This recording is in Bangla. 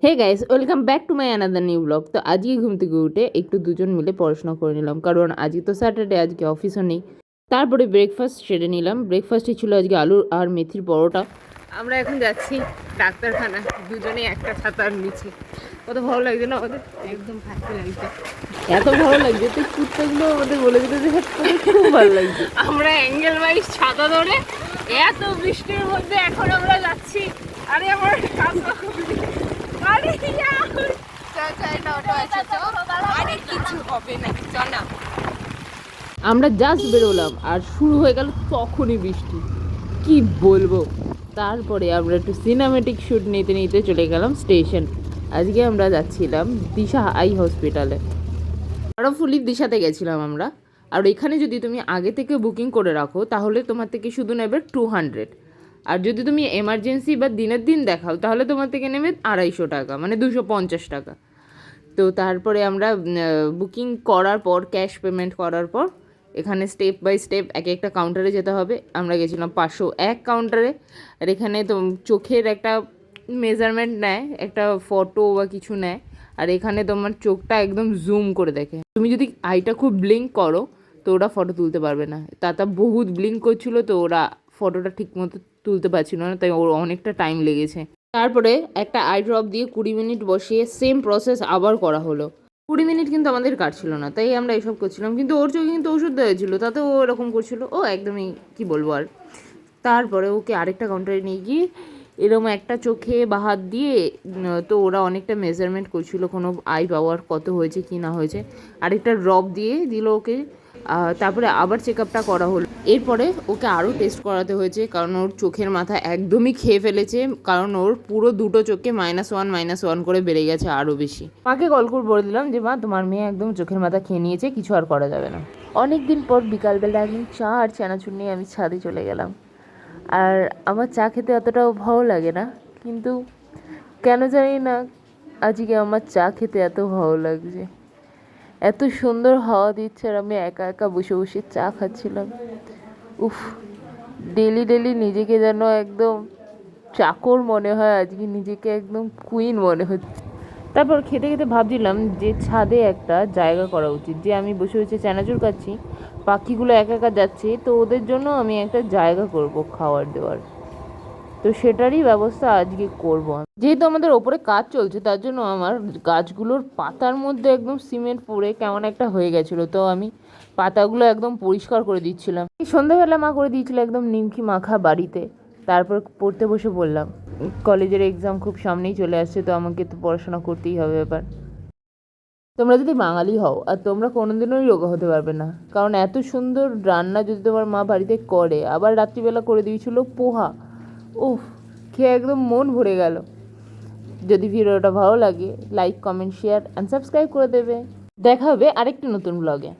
Hey guys, welcome back to my another new blog. তো আজকে ঘুম থেকে উঠে একটু দুজন মিলে পড়াশোনা করে নিলাম, কারণ আজকে তো স্যাটারডে, আজকে অফিসও নেই। তারপরে ব্রেকফাস্ট সেরে নিলাম। ব্রেকফাস্টে ছিল আজকে আলু আর মেথির পরোটা। আমরা এখন যাচ্ছি ডাক্তারখানা, দুজনে একটা ছাতার নিচে। কত ভালো লাগছে না আমাদের? একদম ফাঁকি লাগছে, এত ভালো লাগছে। তো কুত্তাগুলো আমাদের বলে দিল যে খুব ভালো লাগছে। আমরা অ্যাঙ্গেল ওয়াইজ ছাতা ধরে এত বৃষ্টির মধ্যে এখন আমরা যাচ্ছি। আরে আমার কাছে আমরা জাস্ট বেরোলাম আর শুরু হয়ে গেল তখনই বৃষ্টি, কি বলবো। তারপরে আমরা একটু সিনেমেটিক শ্যুট নিতে নিতে চলে গেলাম স্টেশন। আজকে আমরা যাচ্ছিলাম দিশা আই হসপিটালে। আরও ফুলি দিশাতে গেছিলাম আমরা। আর এখানে যদি তুমি আগে থেকে বুকিং করে রাখো তাহলে তোমার থেকে শুধু নেবে 200, আর যদি তুমি এমার্জেন্সি বা দিনের দিন দেখাও তাহলে তোমার থেকে নেবে 250 টাকা, মানে 250 টাকা। তো তারপরে আমরা বুকিং করার পর, ক্যাশ পেমেন্ট করার পর এখানে স্টেপ বাই স্টেপ এক একটা কাউন্টারে যেতে হবে। আমরা গেছিলাম 501 কাউন্টারে। আর এখানে তো চোখের একটা মেজারমেন্ট নেয়, একটা ফটো বা কিছু নেয়। আর এখানে তোমার চোখটা একদম জুম করে দেখে। তুমি যদি আইটা খুব ব্লিঙ্ক করো তো ওরা ফটো তুলতে পারবে না। তাতা বহুত ব্লিঙ্ক করছিল, তো ওরা ফটোটা ঠিক মতো তুলতে পারছিল না, তাই ওর অনেকটা টাইম লেগেছে। তারপরে একটা আই ড্রপ দিয়ে 20 মিনিট বসিয়ে সেম প্রসেস আবার করা হলো। 20 মিনিট কিন্তু আমাদের কাটছিল না, তাই আমরা এসব করছিলাম। কিন্তু ওর চোখে কিন্তু ওষুধ দেওয়া ছিল, তাতেও ও এরকম করছিল। ও একদমই কি বলবো আর। তারপরে ওকে আরেকটা কাউন্টারে নিয়ে গিয়ে এরকম একটা চোখে বা হাত দিয়ে তো ওরা অনেকটা মেজারমেন্ট করছিল কোনো আই পাওয়ার কত হয়েছে কি না হয়েছে। আরেকটা ড্রপ দিয়ে দিল ওকে। তারপরে আবার চেক আপটা করা হলো। এরপরে ওকে আরও টেস্ট করাতে হয়েছে, কারণ ওর চোখের মাথা একদমই খেয়ে ফেলেছে। কারণ ওর পুরো দুটো চোখে -1 করে বেড়ে গেছে আরও বেশি। মাকে কল করে বলে দিলাম যে মা, তোমার মেয়ে একদম চোখের মাথা খেয়ে নিয়েছে, কিছু আর করা যাবে না। অনেক দিন পর বিকালবেলা একদিন চা আর চানাচুর নিয়ে আমি ছাদে চলে গেলাম। আর আমার চা খেতে অতটাও ভালো লাগে না, কিন্তু কেন জানি না আজকে আমার চা খেতে এত ভালো লাগছে। এত সুন্দর হাওয়া দিচ্ছে আর আমি একা একা বসে বসে চা খাচ্ছিলাম। উফ, ডেলি ডেলি নিজেকে যেন একদম চাকর মনে হয়, আজকে নিজেকে একদম কুইন মনে হচ্ছে। তারপর খেতে খেতে ভাবছিলাম যে ছাদে একটা জায়গা করা উচিত, যে আমি বসে বসে চানাচুর খাচ্ছি, পাখিগুলো একা একা যাচ্ছে, তো ওদের জন্য আমি একটা জায়গা করব খাওয়ার দেওয়ার। তো সেটারই ব্যবস্থা আজকে করব। যেহেতু আমাদের ওপরে কাজ চলছে, তার জন্য আমার গাছগুলোর পাতার মধ্যে একদম সিমেন্ট পড়ে কেমন একটা হয়ে গেছিলো, তো আমি পাতাগুলো একদম পরিষ্কার করে দিচ্ছিলাম। সন্ধ্যাবেলা মা করে দিয়েছিল একদম নিমকি মাখা বাড়িতে। তারপর পড়তে বসে বললাম, কলেজের এক্সাম খুব সামনেই চলে আসছে, তো আমাকে তো পড়াশোনা করতেই হবে ব্যাপার। তোমরা যদি বাঙালি হও আর তোমরা কোনোদিনই রোগা হতে পারবে না, কারণ এত সুন্দর রান্না যদি তোমার মা বাড়িতে করে। আবার রাত্রিবেলা করে দিয়েছিল পোহা। উফ, খেয়ে একদম মন ভরে গেল। যদি ভিডিওটা ভালো লাগে like, comment, share and subscribe করে দেবে। দেখা হবে আরেকটি নতুন ব্লগে।